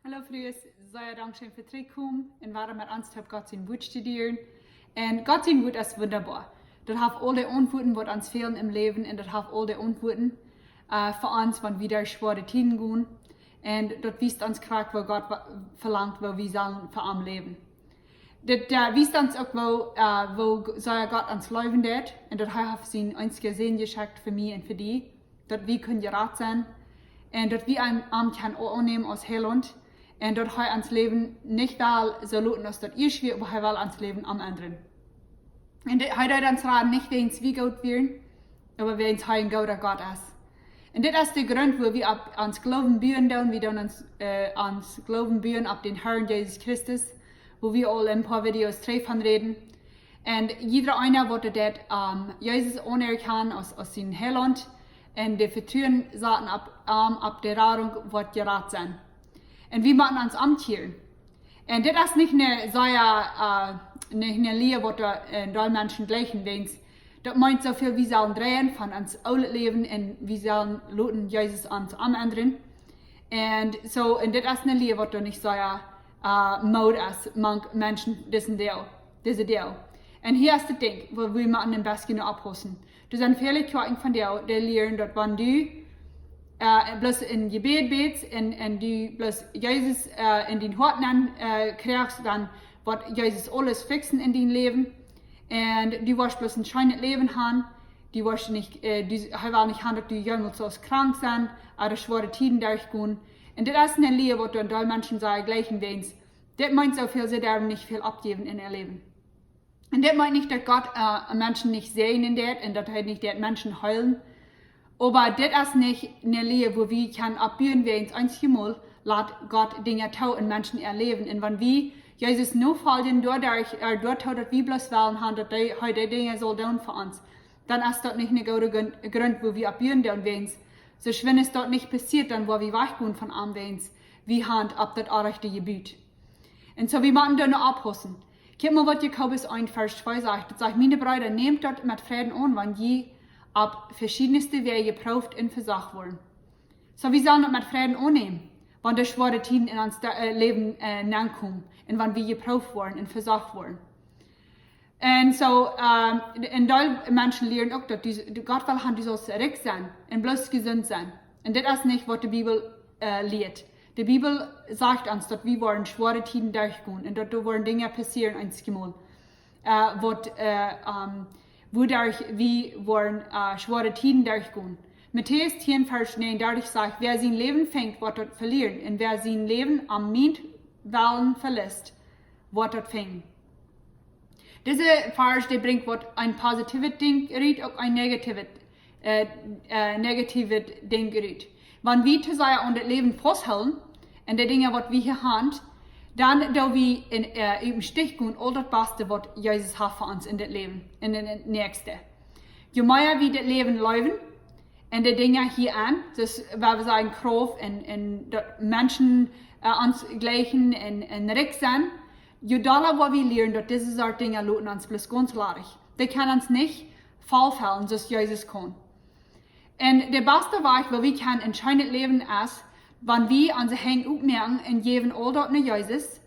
Hallo vrienden, zeer dankzij voor terugkomen en waarom met ons heb God zijn woord studieren. En God zijn woord is wunderbar. Dat heeft al die antwoorden wat ons fehlen im Leben en dat heeft al die antwoorden voor ons, wanneer we daar zware tijden gaan. En dat wijst ons graag, wat God verlangt, waar we zullen voor hem leven. Dat wijst ons ook, waar God ons leven deed. En dat hij heeft zijn einzige zin geschickt voor mij en voor die. Dat we kunnen gered zijn. En dat we een kan aannemen als Heiland. En dat hij ons leven niet wel zo laten als dat is, maar hij wil ons leven anderen. En hij deed ons raad niet wens wie goed werden, maar wens hij een goede God is. En dit is de grond waar we op ons geloven bouwen doen. We doen ons geloven bouwen op den Herrn Jezus Christus, wo wir al in ein paar Videos treffen reden. Und jeder einer wollte das Jesus anerkennen als sein Heiland und die Vertrauen saßen ab der Radung, was gerat sein. Und wir machen uns amtieren. Und das ist nicht eine Lehre, was da Menschen gleichen wollen. Das meint so viel, wir sollen drehen von uns Aules leben und wir sollen lassen Jesus uns ändern. Und so, und das ist eine Lehre, was da nicht so Mode ist, manche Menschen diese Deel. Und hier ist das Ding, wo wir machen am besten abpassen. Du sind viele Kirchen von dir, die lernen, dass wenn du bloß in Gebet betest und du bloß Jesus in den Herzen kriegst, dann wird Jesus alles fixen in dein Leben. Und du wirst bloß ein schönes Leben haben. Du wirst nicht, er will nicht haben, dass du jemals so krank sein oder schwere Tiden durchgehen. Und das ist eine Lehre, was du an den Menschen sagen, gleichen Weins. Das meint so viel, sie dürfen nicht viel abgeben in ihr Leben. Und das meint nicht, dass Gott Menschen nicht sehen in das und dass er nicht die Menschen heulen. Aber das ist nicht eine Lehre, wo wir können abbiegen, wie uns einzige Mal, lässt Gott Dinge tun und Menschen erleben. Und wenn wir Jesus nur folgen, dort, dass wir bloß wollen haben, dass er heute Dinge soll tun für uns, dann ist das nicht eine gute Grund, wo wir abbiegen und wenn so wenn es dort nicht passiert, dann wo wir weggehen von am Weins, wir haben ab das rechte Gebiet. Und so wir machen da noch abhussen. Guck mal, was Jakobus 1, Vers 2 sagt. Das sagt, meine Brüder, nehmt dort mit Frieden an, wenn je ab verschiedenste Wege geprüft und versagt wurden. So wir sollen das mit Frieden annehmen, wenn die schwere Tiden in unser Leben kommen und wenn wir geprüft wurden und versagt wurden. Und so, und da Menschen lernen auch, dass Gott will haben, die soll reich sein und bloß gesund sein. Und das ist nicht, was die Bibel lehrt. Die Bibel sagt uns, dass wir wollen schwere Tiden durchgehen und dass da wollen Dinge passieren einmal, wodurch wir wollen schwere Tiden durchgehen. Matthäus 10, Vers 39 sagt, wer sein Leben fängt, wird dort verlieren. Und wer sein Leben am Mietwallen verlässt, wird dort fängen. Diese Vers, die bringt ein positives Ding rein, auch ein negatives Ding rein. Wenn wir zu sehr an das Leben festhalten, und die Dinge, die wir hier haben, dann da wir im Stich gehen, all das Beste, was Jesus hat für uns in das Leben, in das Nächste. Je mehr wir das Leben leben, und die Dinge hier an, das, weil wir sagen, Kraft und Menschen uns gleichen und reich sind, je doller wo wir lernen, dass diese Dinge lassen uns bloß ganz leicht. Die können uns nicht vollfallen, dass Jesus kann. Und der beste Weg, wo wir können ein schönes Leben ist, wenn wir unsere Hände aufmerken und geben all das nach Jesus,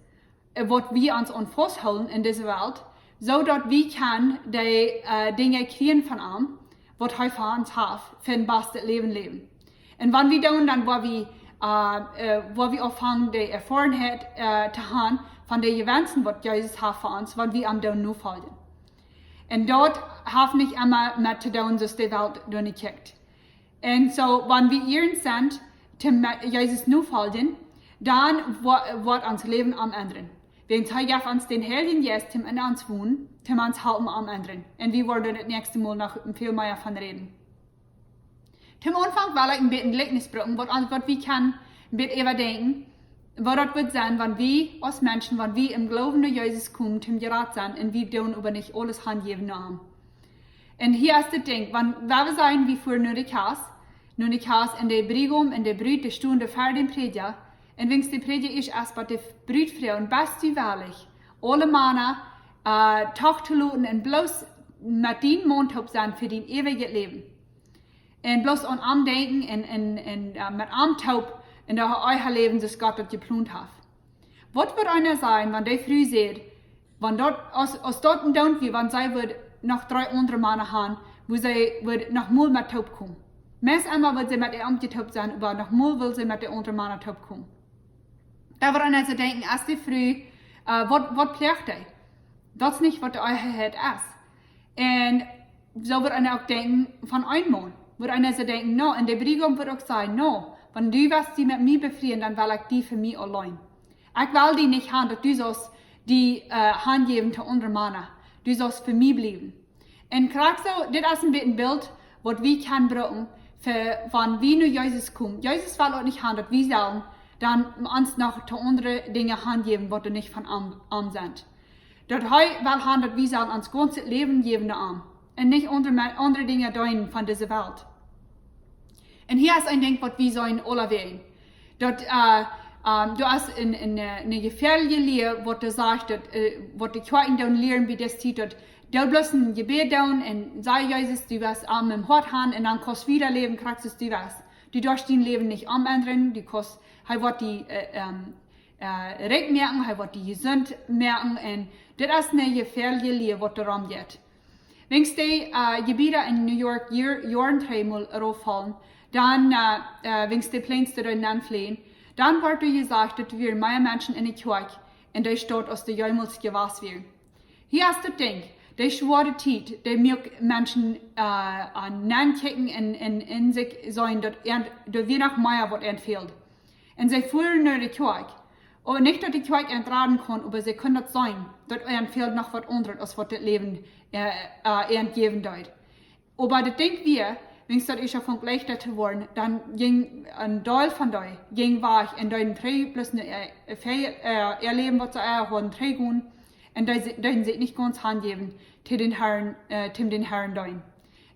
was wir uns an festhalten in dieser Welt, so dass wir können die Dinge kriegen von ihm, was er für uns hat, für ein bestes Leben leben. Und wenn wir dann wo wir anfangen, die Erfahrung zu haben, von den Events, was Jesus hat für uns, wenn wir am dann nur folgen. Und dort hat nicht immer mit zu tun, dass die Welt nicht kickt. Und so, wenn wir ihren sind, Jesus nur folgen, dann wird unser Leben am ändern. Wenn er uns den Heiligen Geist in uns wohnen, uns helfen am ändern. Und wir werden das nächste Mal noch viel mehr davon reden. Zum Anfang will ich ein bisschen Gleichnis bringen, was wir können ein bisschen überdenken, was das wird sein, wenn wir als Menschen, wenn wir im Glauben an Jesus kommen, zum Gerat sein und wir dürfen über nicht alles handgeben haben. Und hier ist das Ding, wenn wir sagen, wir führen nur die Kasse in der Brigum, in der Brüt, die Stunde vor dem Prediger, und wenn die Prediger ist, erst bei der Brütfrau, und bist du wahrlich, alle Männer, Tochter luten und bloß mit dem Mund sein für dein ewiges Leben. Und bloß an am denken und mit am Taub in der euer Leben, das Gott dort geplant hat. Was wird einer sein, wenn der früh sieht, wenn dort, aus dort und dort, wie wenn sie wird noch 3 andere Männer haben, wo sie wird noch mal mit Taub kommen. Meist einmal wird sie mit der Amt getaubt sein, aber noch mal will sie mit der anderen Männer Taub kommen. Da wird einer so denken, erst die früh, was pflegt ihr? Das ist nicht, was euer Herr ist. Und so wird einer auch denken, von einmal. Wird einer so denken, no, in der Brigung wird auch sagen, no, wenn du wirst die mit mir befrieren, dann will ich die für mich allein. Ich will die nicht haben, dass du sollst die Hand geben zu anderen Männern. Du sollst für mich bleiben. Und gerade so, das ist ein Bild, was wir können brauchen, für wenn wir nur Jesus kommen. Jesus will auch nicht haben, dass wir sollen dann uns noch zu anderen Dingen Hand geben, was nicht von arm sind. Dort will haben, dass wir sollen uns ganzes Leben geben arm. Und nicht andere Dinge tun von dieser Welt. Und hier ist ein Ding, was wir sollen alle wählen. Dort, du hast eine gefährliche Lehre, wo du sagst, wo die Kirchen dann lehren, wie das sieht, dort, du bloß ein Gebet tun und sei Jesus, du wirst am im Hort haben und dann kannst du wieder leben, kriegst du was. Du darfst dein Leben nicht umändern, du kannst, wird die recht merken, wird die gesund merken und das ist eine gefährliche Lehre, was darum geht. Wenn die Gebiete in New York Jahren dreimal rauffallen, dann, wenn die Pläne darin anfliehen, dann wird gesagt, dass wir mehr Menschen in der Kirche in der Stadt aus der Jäumels gewass werden. Hier ist das Ding, der schwere Zeit, der Menschen ankicken in sich sein, dass wir noch mehr was entfehlt. Und sie führen nach der Kirche. Und nicht, dass die Kirche entraden kann, aber sie können das sein, dass entfehlt noch was anderes, als was das Leben entgeben wird. Aber das denken wir, wenn es das ist von gleich zu worden, dann ging ein Teil von euch, war ich in deinen drei plus erleben, was sie haben, drei gehen, und dann sich nicht ganz handgeben, zu den Herren dein.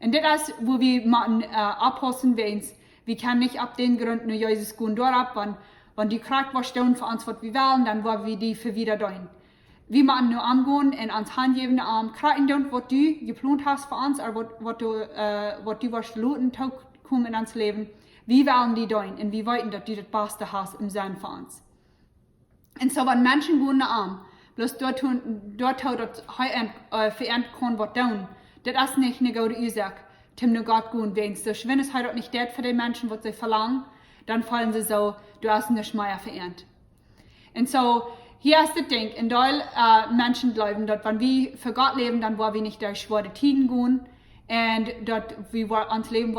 Und das ist, wo wir machen, abpassen werden, wir können nicht ab den Gründen nur Jesus gehen dort ab, wenn die Kraft was stellen für uns, was wir wollen, dann wollen wir die für wieder dein. Wir machen nur angehen und ans handgeben, kraken dann, was du geplant hast für uns, oder was du was luten, kommen in uns Leben. Wir wollen die dein und wir wollten, dass du das Beste hast im Sinn für uns. Und so, wenn Menschen gehen arm, bloß dort verändert kann, was tun, das ist nicht eine gute Ursache, zum nur Gott gehen wenn es wenn es heute nicht das für die Menschen, was sie verlangen, dann fallen sie so, du hast nicht mehr verändert. Und so, hier ist das Ding, in Deutschland Menschen glauben, dass wenn wir für Gott leben, dann wollen wir nicht durch schwere Tiden gehen und dass wir uns Leben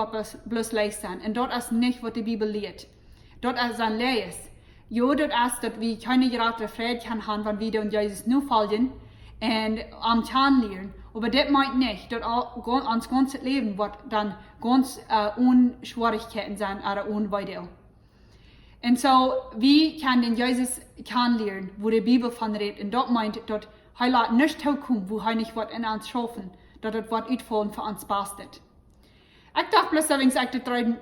bloß leicht sein. Und dort ist nicht, was die Bibel lehrt. Dort ist ein Leis. Ja, dort ist, dass wir keine gerade Freude haben, wenn wir den Jesus nur folgen und am Zahn lernen. Aber das meint nicht, dass uns ganzes Leben wird dann ganz ohne Schwierigkeiten sein oder ohne Weide. Und so, wie kann den Jesus kennenlernen, wo die Bibel von redet, und dort meint, dass er nicht kommt, wo er nicht wird in uns schaffen, dass das wird uitfallen für uns bastet. Ich dachte bloß, wenn ich das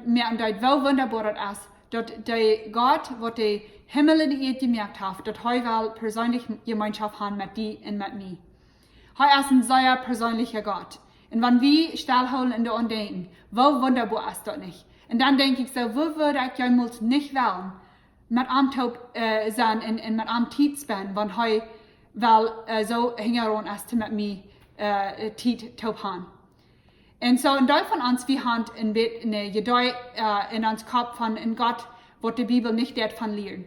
mehr und das wel wunderbar ist, dass der Gott, was der Himmel und die Erde gemerkt hat, dass er persönlich Gemeinschaft haben mit dir und mit mir. Er ist ein sehr persönlicher Gott. Und wenn wir stillhalten in der Andenken, wo wunderbar ist das nicht? Und dann denke ich so, wo würde ich jemals nicht wollen, mit einem Taub sein und mit einem Tiet spenden, wenn er so hingehauen ist, mit mir Tiet taub haben. Und so, in Teil von uns, wir haben eine Gedei in uns Kopf von in Gott, was die Bibel nicht davon lehrt.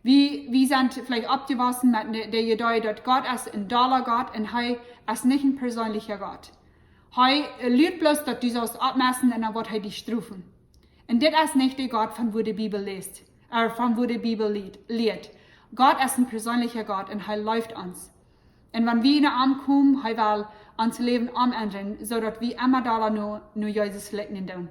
Wir sind vielleicht abgewachsen mit der Gedei, dass Gott ist ein toller Gott und er ist nicht ein persönlicher Gott. Er lehrt bloß, dass du sollst abmessen und dann wird er dich strafen. Und das ist nicht der Gott, von wo die Bibel liest, von wo die Bibel lehrt. Gott ist ein persönlicher Gott und er läuft uns. Und wenn wir in den Arm kommen, er will unser Leben umändern, sodass wir immer da nur Jesus leugnen.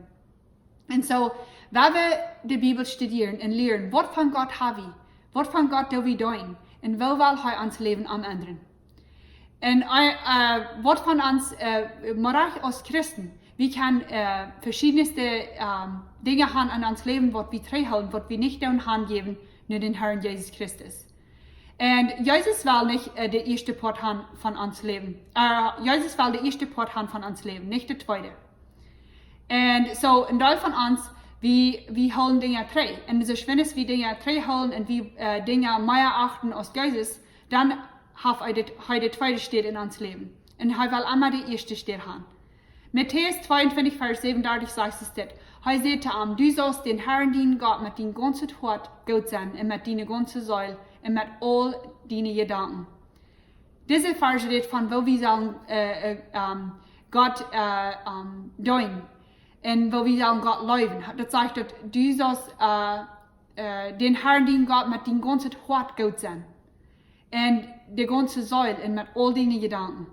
Und so, wenn wir die Bibel studieren und lernen, was von Gott haben wir, was von Gott do wir tun, und wo will er unser Leben umändern. Und was von uns, als Christen, wir können verschiedenste Dinge haben an uns Leben, was wir trehalten, was wir nicht tun haben geben, nur den Herrn Jesus Christus. Und Jesus will nicht der erste Part haben von uns Leben. Jesus will der erste Part haben von uns Leben, nicht der zweite. Und so, in Teil von uns, wie holen Dinge drei. Und so wenn es wie Dinge drei holen und wie Dinge mehr achten aus Geistes, dann hat der zweite steht in uns Leben. Und er will immer die erste steht haben. Matthäus 22, Vers 37 sagt es das. Er sagt du sollst den Herrn dienen Gott mit deinem ganzen Hort gut sein und mit deiner ganzen Seele und mit all deinen Gedanken. Diese Vers redet von, wo wir sagen, Gott dienen und wo wir sagen, Gott leben. Das sagt, dass du sollst den Herrn dienen Gott mit deinem ganzen Hort gut sein und die ganze Seele und mit all deinen Gedanken.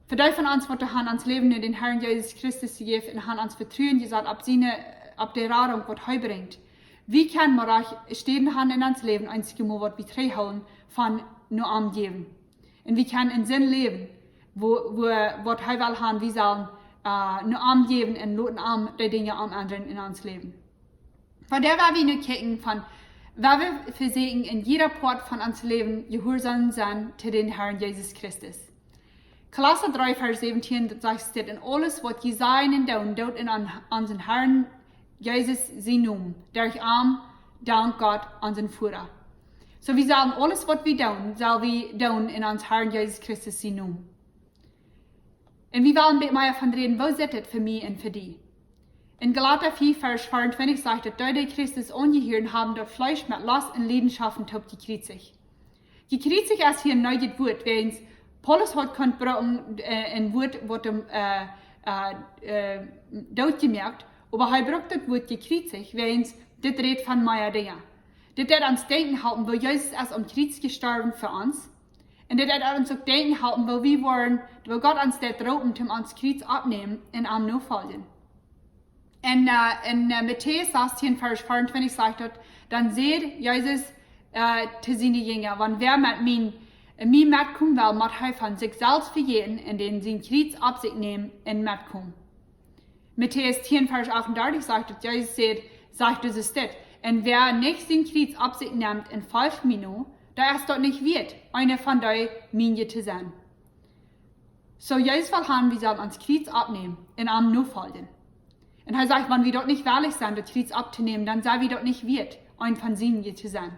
Für die von uns, die ans Leben in den Herrn Jesus Christus gegeben und uns vertrauen, gesagt, ab der Radung, was er bringt. Wie kann man euch stehen in uns Leben, einzige Mal, was wir drei holen, von nur am geben? Und wie kann in Sinn leben, was er will haben, wie sollen nur am geben und loten am die Dinge am anderen in uns Leben. Von der war wir nur kicken von, weil wir versehen in jeder Port von uns Leben Jehuarsom sein zu den Herrn Jesus Christus. Kolosser 3, Vers 17, das sagt, in alles, was ihr sein und tun, dort in unseren Herrn Jesus sie nun, der ich dank Gott, unseren Führer. So wir sagen, alles, was wir tun, soll wir tun in uns Herrn Jesus Christus sie nun. Und wir wollen mit mir von reden, wo ist das für mich und für die? In Galata 4, Vers 24 sagt, dass die Christus ungehören haben, dort Fleisch mit Lust und Leidenschaften top gekriegt. Gekriegt ist hier ein neues Wort, wenn Paulus hat brauchen ein Wort, was dort gemerkt, aber er braucht das Wort gekriegt, wenn das redet von meiner Dinge. Das wird uns denken halten, wo Jesus ist am Kreuz gestorben für uns. Und das wird uns auch denken halten, wo wir wollen, wo Gott uns das droben, um uns Kreuz abnehmen und am nachfolgen. Und in Matthäus 16, Vers 24 sagt dort, dann seht Jesus zu seinen Jüngern, wenn wer mit mir mitkommen will, muss er von sich selbst vergehen und den sein Kreuz auf sich nehmen und mitkommen. Matthäus 10, Vers 38 sagt, Jesus sagt es das. Und wer nicht sein Kreuz auf sich nimmt und folgt mir nur, der ist dort nicht wert, einer von der Minion zu sein. So Jesus will haben, wir sollen uns Kreuz abnehmen und am nur folgen. Und er sagt, wenn wir dort nicht ehrlich sind, das Kreuz abzunehmen, dann sei wir dort nicht wert, ein von ihnen zu sein.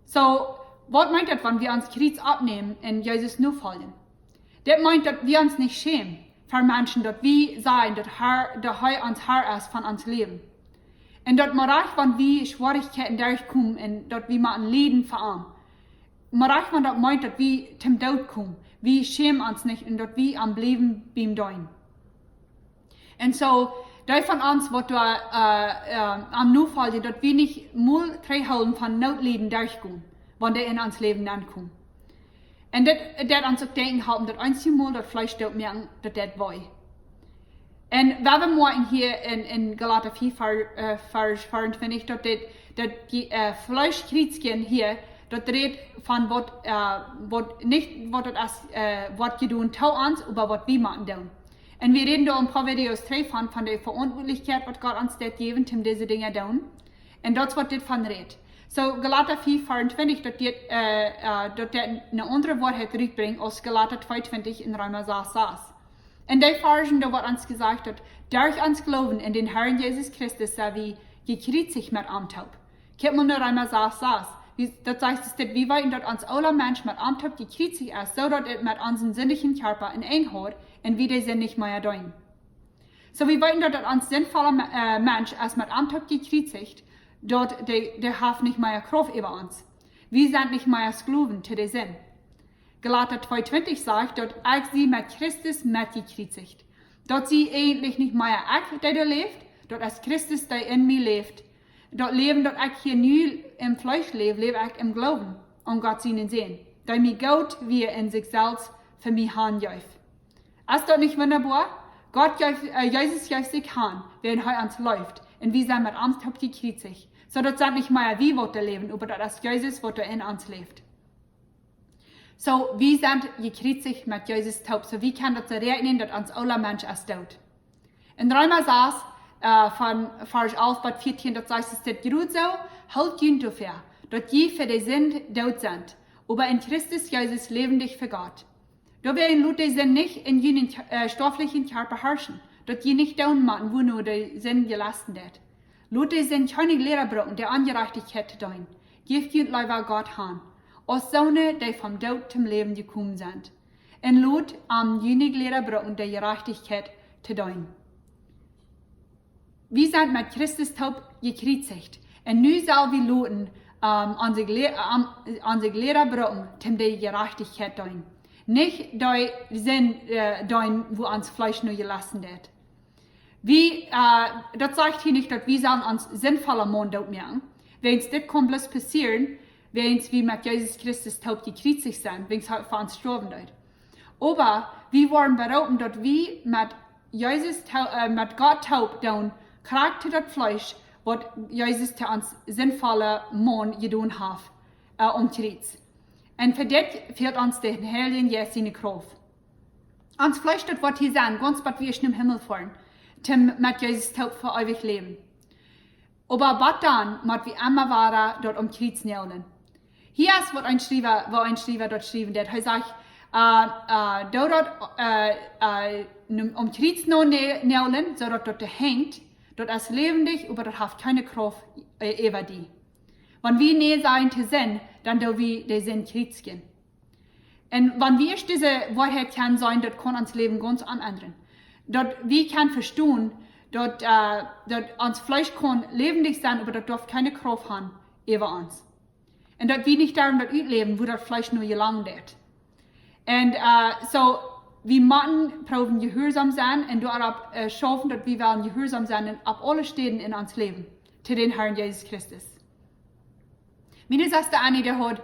So, was meint das, wenn wir uns Kreuz abnehmen und Jesus nur folgen? Das meint, dass wir uns nicht schämen für Menschen, dass wir sein, dass er uns Herr ist von uns Leben. Und dass wir reich, wenn wir Schwierigkeiten durchkommen und dass wir mal ein Leben verarmen. Wir reich, wenn das meint, dass wir zum Tod kommen. Wir schämen uns nicht und dass wir am Leben beim Dein. Und so, die von uns, was da am Notfall, dass wir nicht mal drei Holen von Notleben durchgehen, wenn die in uns Leben ankommen. Und das uns auch denken haben, dass einzige Mal das Fleisch dort merken, dass das war. Und wenn wir morgen hier in Galata 4, Vers 24, dass die Fleischkriegchen hier, das redet von nicht, was das ist, was wir tun, uns, aber was wir machen tun. Und wir reden da in Proverbs 3 von der Verantwortlichkeit, was Gott uns das geben, um diese Dinge zu tun. Und das, was das von redet. So, Galata 4, 24, dass das eine andere Wahrheit zurückbringt, als Galata 22 in Römer 6. Und die Versen, da wird uns gesagt, dass durch uns Glauben in den Herrn Jesus Christus, da wir gekriegt mit Amtaub. Kennt man in Römer 6. Das heißt, dass wir wollen, dass uns alle Menschen mit Amtaub gekriegt ist, so dass es mit unserem sinnlichen Körper in Einheit und wir den nicht mehr tun. So, wir wollen, dass uns sinnvoller Mensch als mit Amtaub gekriegt, dort der hat nicht mehr Kraft über uns. Wir sind nicht mehr Sklaven zu der Sinn. Galata 2,20 sagt, dass ich sie mit Christus mitgekriegt. Dort sie eigentlich nicht mehr ich, der da lebt, dort ist Christus, der in mir lebt. Dort leben, dort ich hier nie im Fleisch lebe ich im Glauben, um Gott zu sehen. Da mir Gott, wie er in sich selbst für mich handjäuft. Ist das nicht wunderbar? Jesus jäuft sich an, während er uns läuft. Und wir sind mit Amtaub gekriegt. So, das sind nicht mehr wir, was da leben, aber das ist Jesus, was da in uns lebt. So, wir sind gekriegt mit Jesus taub. So, wie kann das rechnen, dass uns alle Menschen es tut? In Römer 6, von Vers 11 bis 14, das heißt, es ist gut so, halt jünt dafür, dass je für die Sünd tot sind, aber in Christus Jesus lebendig für Gott. Da werden Leute sind nicht in jenen stofflichen Körper herrschen, dass je nicht down machen, wo nur die Sinn gelassen wird. Lot die sind keine Lehrerbrocken, der Ungerechtigkeit zu tun. Gebt ihr lieber Gott han. Aus Sonne, die vom Tod zum Leben gekommen sind. Und Lot jünig Lehrerbrocken der Gerechtigkeit zu tun. Wir sind mit Christus taub gekreuzigt. Und nu soll wir loten, an sich Lehrerbrocken zum die Gerechtigkeit tun. Nicht die Sinn tun, wo uns Fleisch nur gelassen wird. Das sagt hier nicht, dass wir sollen uns sinnvoller Mond machen. Wenn es das kommt, bloß passieren, wenn wir mit Jesus Christus taub gekreuzigt sind, wenn es halt für uns sterben wird. Aber wir wollen behaupten, dass wir mit Gott taub tun, kriegt das Fleisch, was Jesus zu uns sinnvoller Mond getan hat, umkreuz. Und für das fehlt uns den Heiligen Jesus seine Kraft. Uns Fleisch, das wird hier sein, ganz was wir schon im Himmel fahren, mit Jesus taub für ewig leben. Aber was dann, mit wie immer war dort umkreuz nehmen. Hier ist, was ein Schreiber dort schrieben, der sagt, dort umkreuz nehmen, so dort hängt, dort ist lebendig, aber dort hat keine Kraft über die. Wenn wir näher sein zu Sinn, dann do wir den Sinn kreuzigen. Und wenn wir diese Wahrheit kennen sein, dort kann uns Leben ganz ändern. Dort wir können verstehen, dort uns Fleisch kann lebendig sein, aber dort darf keine Kraft haben über uns. Und dort wir nicht darum dort leben, wo das Fleisch nur gelangt wird. Und so wir müssen proben Jehuarsom sein und dort schaffen, dass wir wollen Jehuarsom sein und ab alle Städten in uns Leben zu den Herrn Jesus Christus. Meine Schwester Annie, der hat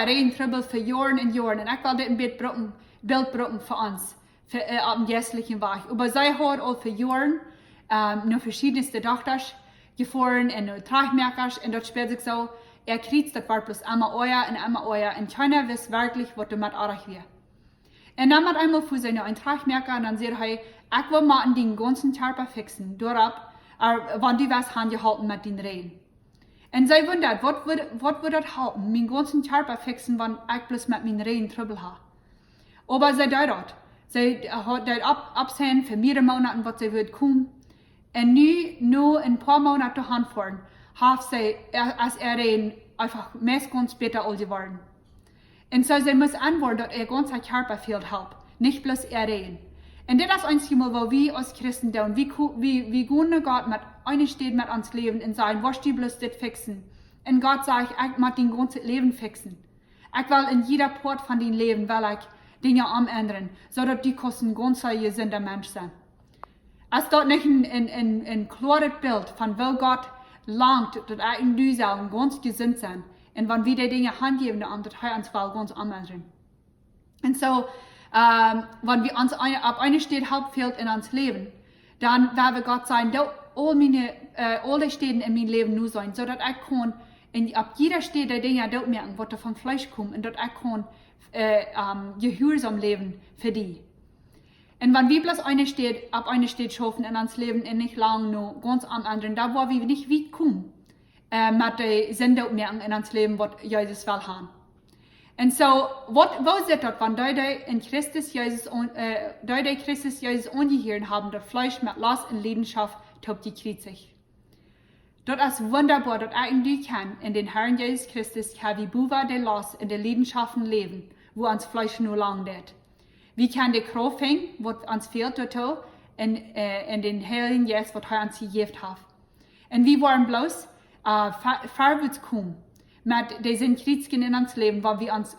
reden Trübbel für Jahren und Jahren und ich will das ein Bild brauchen für uns, auf dem geistlichen Weg. Aber sie hat auch für Jahren noch verschiedenste Tochters gefahren und noch Tragmerkers und dort spielt sich so, kriegt das war bloß einmal euer und keiner weiß wirklich, was damit auch wird. Und dann hat einmal für seine ein Tragmerker und dann sagt er, ich will mal den ganzen Körper fixen, dort wann die was gehalten mit den Reden. Und sie wundert, was wird das halten, meinen ganzen Körper fixen, wenn ich bloß mit meinen Reden Trouble habe. Aber sie dort. Sie hat dort absehen für mehrere Monate, was sie wird kommen. Und nur ein paar Monate hinfahren, hat sie, als Reden einfach meist ganz bitter all geworden. Und so sie muss antworten, dass ihr ganzer Körper fehlt Help, nicht bloß Reden. Und das ist einzig mal, wo wir als Christen tun, wie gehen Gott mit einer steht mit uns Leben und sagen, was du bloß das fixen. Und Gott sagt, ich muss dein ganzes Leben fixen. Ich will in jeder Port von deinem Leben, will ich Dinge umändern, so dass die Kosten ganz gesunder Mensch sind. Es dort nicht ein klares Bild von wo Gott langt, dass ich und du sagen, ganz gesund sind. Und wenn wir die Dinge handgeben, dann dass er uns ganz umändern. Und so, wenn wir uns ab einer Stelle Haupt fehlt in uns Leben, dann werden Gott sagen, alle Städte in meinem Leben nur sein, so dass ich kann ab jeder Stelle der Dinge dort merken, was vom Fleisch kommt, und dass ich kann Jehuarsom leben für die. Und wenn wir bloß ab einer Stelle schaffen in uns Leben und nicht lang nur ganz am anderen, da wo wir nicht weit kommen, mit den Sinn dort merken in uns Leben, was Jesus will haben. Und so, wo ist das, wenn die Christus Jesus ungehört haben, das Fleisch mit Lust und Leidenschaft top gekreuzigt. Das ist wunderbar, dass ich und du kann in den Herrn Jesus Christus wie Buva der Lust und der Leidenschaften leben, wo uns Fleisch nur lang wird. Wir können die Kraft finden, was uns fehlt, in den Heiligen Jesus, was er uns gegeben hat. Und wir wollen bloß vorwärts kommen mit diesen Kriegsgen in uns Leben, weil wir uns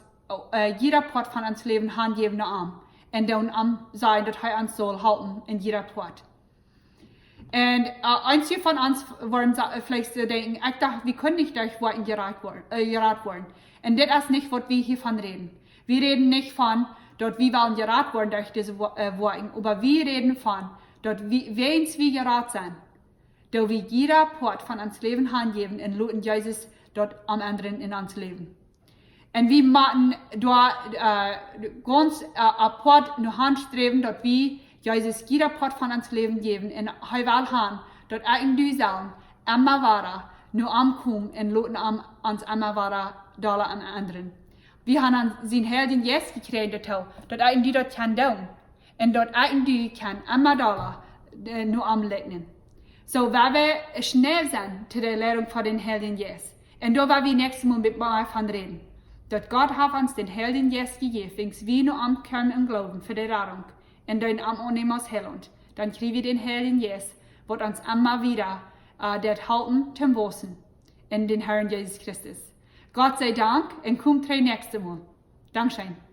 jeder Port von uns Leben handgeben Arm und dann sagen, dass er uns soll halten in jeder Port. Und einige von uns wollen vielleicht so denken, ich dachte, wir können nicht durch Worten gerat worden. Und das ist nicht, was wir hiervon reden. Wir reden nicht von, dass wir wollen gerat worden durch diese Worte, aber wir reden von, dass wir gerat sind, dass wir jeder Port von uns Leben handgeben und lassen Jesus dort am anderen in uns Leben. Und wir machen dort ganz Port nur Handstreben, dass wir Jesus jeder Port von uns Leben geben und er will haben, dass du sagen, immer weiter nur ankommen und lassen uns immer weiter da am anderen. Wir haben sein Helden jetzt gekriegt, dass die dort kann tun. Und dort eigentlich kann immer da nur am Leugnen. So, weil wir schnell sind zu der Lehrung von den Heiligen Geist. Und da werden wir nächstes Mal mit mir von reden. Dass Gott hat uns den Heiligen Geist gegeben, wenn wir nur ankommen im Glauben für die Rettung. Und dann am annehmen aus Heiland. Dann kriegen wir den Heiligen Geist, wird uns immer wieder das halten zum Wossen in den Herrn Jesus Christus. Gott sei Dank und kommt nächstes Mal. Dankeschön.